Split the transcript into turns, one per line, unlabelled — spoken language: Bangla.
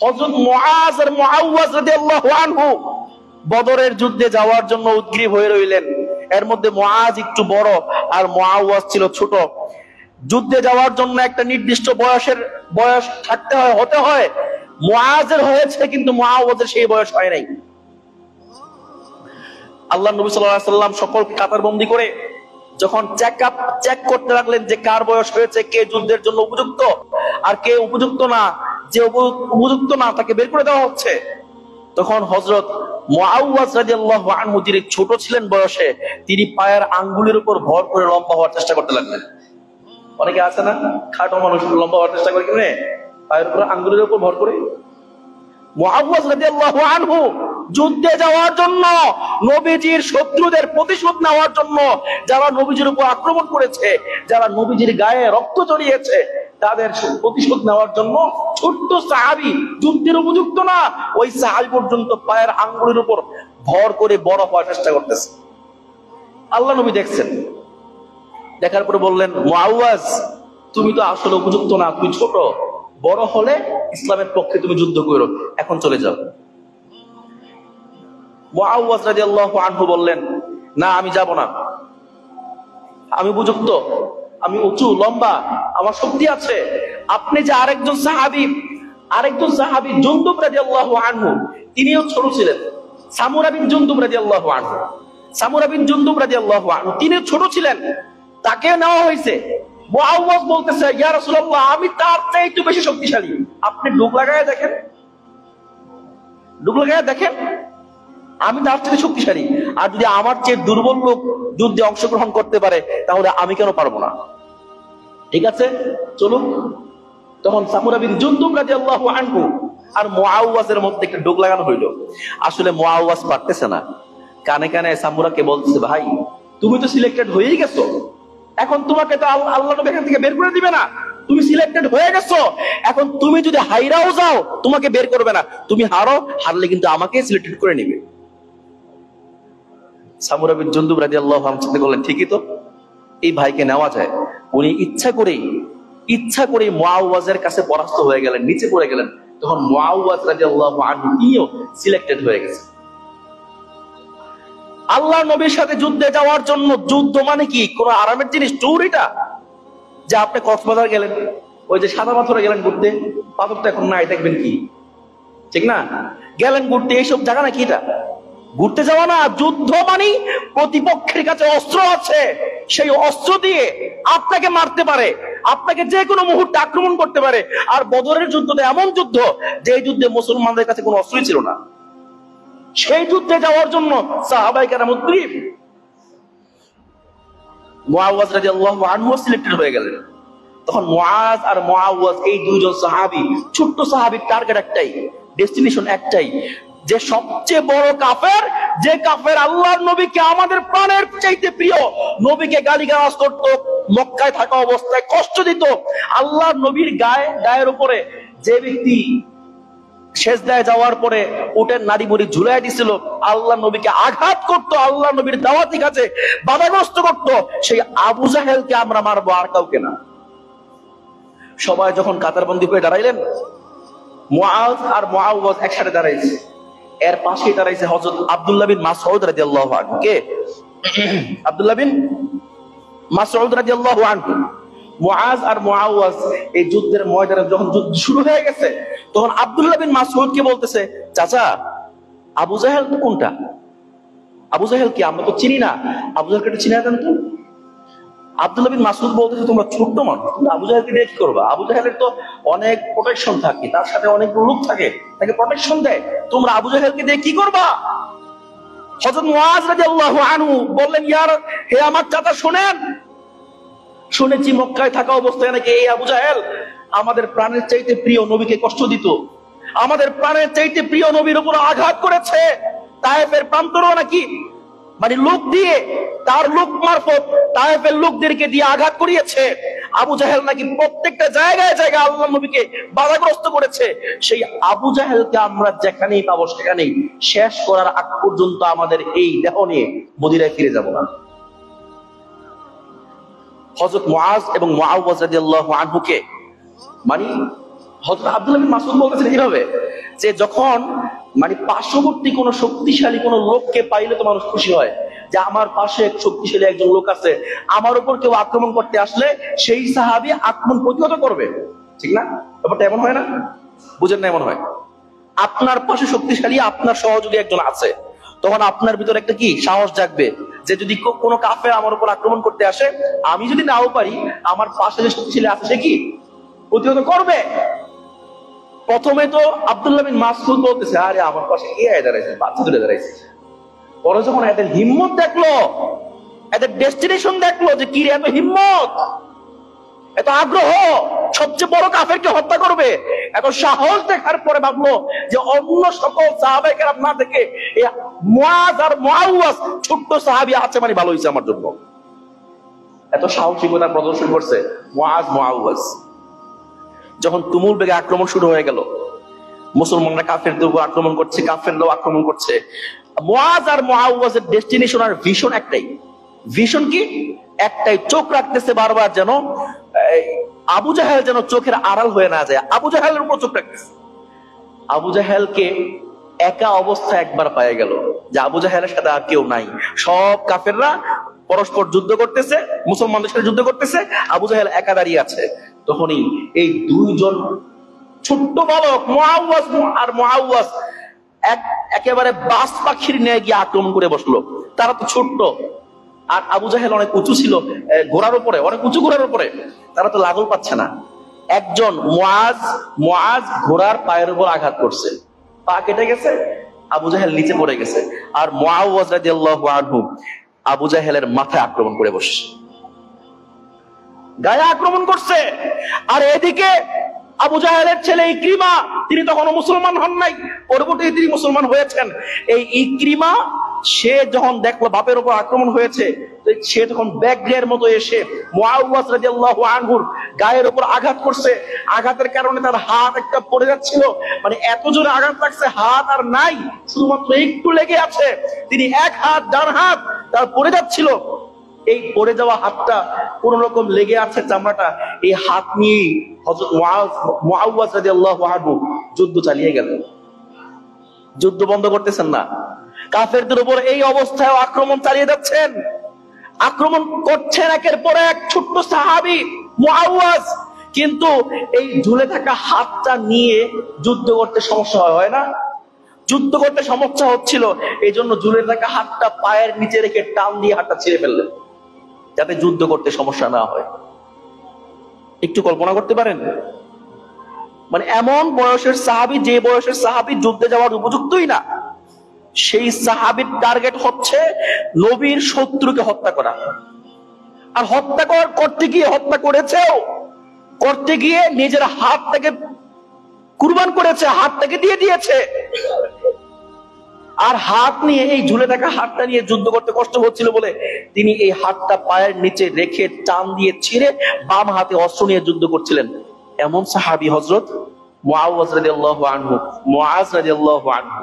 হযরত মুআজ আর মুআওয়াজ রাদিয়াল্লাহু আনহু বদরের যুদ্ধে যাওয়ার জন্য উদগ্রীব হয়ে রইলেন। এর মধ্যে মুআজ একটু বড় আর মুআওয়াজ ছিল ছোট। যুদ্ধে যাওয়ার জন্য একটা নির্দিষ্ট বয়স থাকতে হয়, হতে হয়। মুআজের হয়েছে, কিন্তু মুআওয়াজের সেই বয়স হয় নাই। আল্লাহ নবী সাল্লাল্লাহু আলাইহি ওয়াসাল্লাম সকল কাতারবন্দি করে যখন চেক করতে লাগলেন যে কার বয়স হয়েছে, কে যুদ্ধের জন্য উপযুক্ত আর কে উপযুক্ত না, যে উপযুক্ত না তাকে বের করে দেওয়া হচ্ছে, তখন হযরত মুআওয়াজ রাদিয়াল্লাহু আনহু, যিনি ছোট ছিলেন বয়সে, তিনি পায়ের আঙ্গুলের উপর ভর করে লম্বা হওয়ার চেষ্টা করতে লাগলেন। অনেকে আছে না, খাটো মানুষ লম্বা হওয়ার চেষ্টা করে কিনে পায়ের উপর আঙ্গুলের উপর ভর করে। মুআওয়াজ রাদিয়াল্লাহু আনহু যুদ্ধে যাওয়ার জন্য, নবীজির শত্রুদের প্রতিশোধ নেওয়ার জন্য, যারা নবীজির উপর আক্রমণ করেছে, যারা নবীজির গায়ে রক্ত জড়িয়েছে, তাদের প্রতিশোধ নেওয়ার জন্য ছোট্ট সাহাবী, যুদ্ধের উপযুক্ত না, ওই সাহাবী পর্যন্ত পায়ের আঙ্গুলের উপর ভর করে বড় হওয়ার চেষ্টা করতেছে। আল্লাহ নবী দেখছেন, দেখার পরে বললেন, মুআওয়াজ, তুমি তো আসলে উপযুক্ত না, তুমি ছোট, বড় হলে ইসলামের পক্ষে তুমি যুদ্ধ করো, এখন চলে যাও। মুআওয়াজ রাদিয়াল্লাহু আনহু বললেন, না, আমি যাব না, আমি উপযুক্ত, আমি উঁচু লম্বা, আমার শক্তি আছে। আপনি যে আরেকজন সাহাবী জুনদুব রাদিয়াল্লাহু আনহু, তিনিও ছোট ছিলেন, সামুরা বিন জুনদুব রাদিয়াল্লাহু আনহু, তিনিও ছোট ছিলেন, তাকে নেওয়া হয়েছে। মুআওয়াজ বলতেছে, ইয়া রাসূলুল্লাহ, আমি তার চেয়ে একটু বেশি শক্তিশালী, আপনি ডুব লাগায় দেখেন, আমি তার চেয়ে শক্তিশালী, আর যদি আমার চেয়ে দুর্বল লোক যুদ্ধে অংশগ্রহণ করতে পারে, তাহলে আমি কেন পারবো না? ঠিক আছে, চলুন। তখন সামুরা বিন জুনদুব রাদিয়াল্লাহু আনহু আর মুআওয়াজের মধ্যে একটা ডোক লাগানো হইলো। আসলে মুআওয়াজ পারতেছে না, কানে কানে সামুরাকে বলতেছে, ভাই, তুমি তো সিলেক্টেড হয়েই গেছো, এখন তোমাকে তো আল্লাহ নবী এখান থেকে বের করে দিবে না, তুমি সিলেক্টেড হয়ে গেছো, এখন তুমি যদি হাইরাও যাও তোমাকে বের করবে না, তুমি হারলে কিন্তু আমাকে সিলেক্টেড করে নিবে। সামুরা বিন জুনদুব রাদিয়াল্লাহু আনহু চিন্তা করলেন, ঠিকই তো, এই ভাইকে নেওয়া যায়। উনি ইচ্ছা করেই মুআওয়াজের কাছে পরাস্ত হয়ে গেলেন, নিচে পড়ে গেলেন। তখন মুআওয়াজ রাদিয়াল্লাহু আনহু তিনিও সিলেক্টেড হয়ে গেছে। আল্লাহ নবীর সাথে যুদ্ধে যাওয়ার জন্য, যুদ্ধ মানে কি কোন আরামের জিনিস? ট্যুর এটা, যে আপনি কক্সবাজার গেলেন, ওই যে সাদা পাথরে গেলেন ঘুরতে, পাথর তো এখন নাই, দেখবেন কি, ঠিক না, গেলেন ঘুরতে, এইসব জায়গা নাকি এটা? ঘুরতে যাওয়া না, যুদ্ধ মানে প্রতিপক্ষের কাছে অস্ত্র আছে, সেই অস্ত্র দিয়ে আপনাকে মারতে পারে, আপনাকে যে কোনো মুহূর্তে আক্রমণ করতে পারে। আর বদরের যুদ্ধটা এমন যুদ্ধ, যে যুদ্ধে মুসলমানদের কাছে কোনো অস্ত্রই ছিল না। সেই যুদ্ধে যাওয়ার জন্য সাহাবায়ে কেরাম উদগ্রীব। মুআওয়াজ রাদিয়াল্লাহু আনহু সিলেক্টেড হয়ে গেলেন। তখন মুআজ আর মুআওয়াজ, এই দুইজন সাহাবী, ছোট্ট সাহাবীর টার্গেট একটাই, ডেস্টিনেশন একটাই, যে সবচেয়ে বড় কাফের, যে কাফের আল্লাহর নবীকে আমাদের প্রাণের চাইতে প্রিয়, নবীকে গালিগালাজ করত, মক্কায় থাকা অবস্থায় কষ্ট দিত, আল্লাহর নবীর গায়ের উপরে যে ব্যক্তি সেজদায় যাওয়ার পরে উটের নাড়ি বুড়ি ঝুলাই দিছিল, আল্লাহ নবীকে আঘাত করত, আল্লাহ নবীর দাওয়াতি কাজে বাধাগ্রস্ত করত, সেই আবু জাহেলকে আমরা মারবো, আর কাউকে না। সবাই যখন কাতারবন্দি হয়ে দাঁড়াইলেন, মুআজ আর মুআওয়াজ একসাথে দাঁড়াইছে, এর পাশে দাঁড়াইছে হযরত আব্দুল্লাহ বিন মাসউদ রাদিয়াল্লাহু আনহু। কে? আব্দুল্লাহ বিন মাসউদ রাদিয়াল্লাহু আনহু। মুআজ আর মুআওয়াজ এই যুদ্ধের ময়দানে যখন যুদ্ধ শুরু হয়ে গেছে, তখন আব্দুল্লাহ বিন মাসউদ কে বলতেছে, চাচা, আবু জাহেল তো কোনটা? আবু জাহেল কি? আমরা তো চিনি না, আবু জাহেলকে চিনা দেন তো। আব্দুল্লাহ বিন মাসউদ বলতেছে, তোমরা ছোট্ট মানুষ, তুমি আবু জাহেলকে দিয়ে কি করবা? আবু জাহেলের তো অনেক প্রোটেকশন থাকে, তার সাথে অনেক লোক থাকে, তাকে প্রোটেকশন দেয়, তোমরা আবু জাহেলকে দিয়ে কি করবা? হযরত মুআজ রাদিয়াল্লাহু আনহু বললেন, হে আমার চাচা, শোনেন, শুনেছি মক্কায় থাকা অবস্থায় নাকি এই আবু জাহেল আমাদের প্রাণের চাইতে প্রিয় নবীকে কষ্ট দিত, আমাদের প্রাণের চাইতে প্রিয় নবীর উপর আঘাত করেছে, তায়েফের প্রান্তরেও নাকি মানে লোক দিয়ে, তার লোক মারফত তায়েফের লোকদেরকে দিয়ে আঘাত করিয়েছে। আবু জাহেল নাকি প্রত্যেকটা জায়গায় আল্লাহ নবীকে বাধাগ্রস্ত করেছে। সেই আবু জাহেলকে আমরা যেখানেই পাবো সেখানেই শেষ করার আগ পর্যন্ত আমাদের এই দেহ নিয়ে মদিনায় ফিরে যাব না। হযরত মুআজ এবং মুআওয়াজ রাদিয়াল্লাহু আনহুকে মানে হযরত আব্দুল্লাহ বিন মাসউদ বলতেছেন এইভাবে যে যখন মানে পার্শ্ববর্তী কোনো শক্তিশালী কোনো লোককে পাইলে তো মানুষ খুশি হয়, যে আমার পাশে এক শক্তিশালী একজন লোক আছে, আমার উপর কেউ আক্রমণ করতে আসলে সেই সাহাবী আক্রমণ প্রতিহত করবে, ঠিক না? ব্যাপারটা এমন হয় না? বুঝেন না? এমন হয়। আপনার পাশে শক্তিশালী আপনার সহযোগী একজন আছে, তখন আপনার ভিতরে একটা কি সাহস জাগবে যে যদি কোনো কাফের আমার উপর আক্রমণ করতে আসে, আমি যদি নাও পারি, আমার পাশে যে শক্তিশালী আছে সে কি প্রতিহত করবে। প্রথমে তো আব্দুল্লাহ বিন মাসউদ বলতেছে, আরে আমার পাশে কে দাঁড়াইছে, বাচ্চা তুলে দাঁড়াইছে। পরে যখন এদের হিম্মত দেখলো, এদের ডেস্টিনেশন দেখলো, যে কি এত হিম্মত, এত আগ্রহ, সবচেয়ে বড় কাফেরকে হত্যা করবে, এত সাহস দেখার পরে ভাবলো যে অন্য সকল সাহাবায়ে কেরাম না দেখে মুআজ আর মুআওয়াজ ছোট্ট সাহাবী আছে মানে ভালো হয়েছে আমার জন্য। এত সাহসিকতা প্রদর্শন করছে মুআওয়াজ। যখন তুমুল বেগে আক্রমণ শুরু হয়ে গেল, মুসলমানরা কাফেরদের উপর আক্রমণ করছে, কাফেররাও আক্রমণ করছে, মুআজ আর মুআওয়াজের ডেস্টিনেশন আর ভিশন একটাই। ভিশন কি? একটাই, চোখ রাখতেছে বারবার যেন আবু জাহেল যেন চোখের আড়াল হয়ে না যায়। আবু জাহেলের উপর চোখ রাখতেছে। আবু জাহেলকে একা অবস্থায় একবার পাওয়া গেল, যে আবু জাহেলের সাথে আর কেউ নাই, সব কাফেররা পরস্পর যুদ্ধ করতেছে, মুসলমানদের সাথে যুদ্ধ করতেছে, আবু জাহেল একা দাঁড়িয়ে আছে। তখনই এই দুইজন ছোট্ট বালক মুআওয়াজ একেবারে বাস পাখির ন্যায় গিয়ে আক্রমণ করে বসলো। তারা তো ছোট্ট, আর আবু জাহেল অনেক উঁচু ছিল, ঘোড়ার উপরে, অনেক উঁচু ঘোড়ার উপরে, তারা তো লাগল পাচ্ছে না। একজন মুআজ ঘোড়ার পায়ের উপর আঘাত করছে, পা কেটে গেছে, আবু জাহেল নিচে পড়ে গেছে, আর মুআওয়াজ রাদিয়াল্লাহু আনহু আবু জাহেলের মাথায় আক্রমণ করে বসছে, গায়ে আক্রমণ করছে। আর এদিকে আবু জাহেলের ছেলে ইকরিমা, তিনি তখনও মুসলমান হন নাই, পরবর্তীতে তিনি মুসলমান হয়েছেন। এই ইকরিমা সে যখন দেখলো বাপের উপর আক্রমণ হয়েছে, সে তখন ব্যাঘ্রের মতো এসে মুআওয়াজ রাদিয়াল্লাহু আনহুর গায়ের উপর আঘাত করছে। আঘাতের কারণে তার হাত একটা পড়ে যাচ্ছিল, মানে এত জোরে আঘাত লাগছে, হাত আর নাই, শুধুমাত্র একটু লেগে আছে। তিনি এক হাত, ডান হাত তার পড়ে যাচ্ছিল। এই পড়ে যাওয়া হাতটা কোন রকম লেগে আছে চামড়াটা, এই হাত নিয়ে হযরত মুআওয়াজ রাদিয়াল্লাহু আনহু যুদ্ধ চালিয়ে গেলেন। যুদ্ধ বন্ধ করতেছেন না, কাফেরদের উপর এই অবস্থায় আক্রমণ চালিয়ে যাচ্ছেন, আক্রমণ করছেন একের পর এক ছোট্ট সাহাবী মুআওয়াজ। কিন্তু এই ঝুলে থাকা হাতটা নিয়ে যুদ্ধ করতে সমস্যা হয় না? যুদ্ধ করতে সমস্যা হচ্ছিল, এই জন্য ঝুলে থাকা হাতটা পায়ের নিচে রেখে টান দিয়ে হাতটা ছিঁড়ে ফেললেন, যাতে যুদ্ধ করতে সমস্যা না হয়। একটু কল্পনা করতে পারেন, মানে এমন বয়সের সাহাবী, যে বয়সের সাহাবী যুদ্ধে যাওয়ার উপযুক্তই না, সেই সাহাবীর টার্গেট হচ্ছে নবীর শত্রুকে হত্যা করা। আর হত্যা করতে গিয়ে নিজের হাতটাকে কুরবান করেছে, হাতটাকে দিয়ে দিয়েছে। আর হাত নিয়ে, এই ঝুলে থাকা হাতটা নিয়ে যুদ্ধ করতে কষ্ট হচ্ছিল বলে তিনি এই হাতটা পায়ের নিচে রেখে টান দিয়ে ছিঁড়ে বাম হাতে অস্ত্র নিয়ে যুদ্ধ করছিলেন। এমন সাহাবী হযরত মুআওয়াজ রাদিয়াল্লাহু আনহু।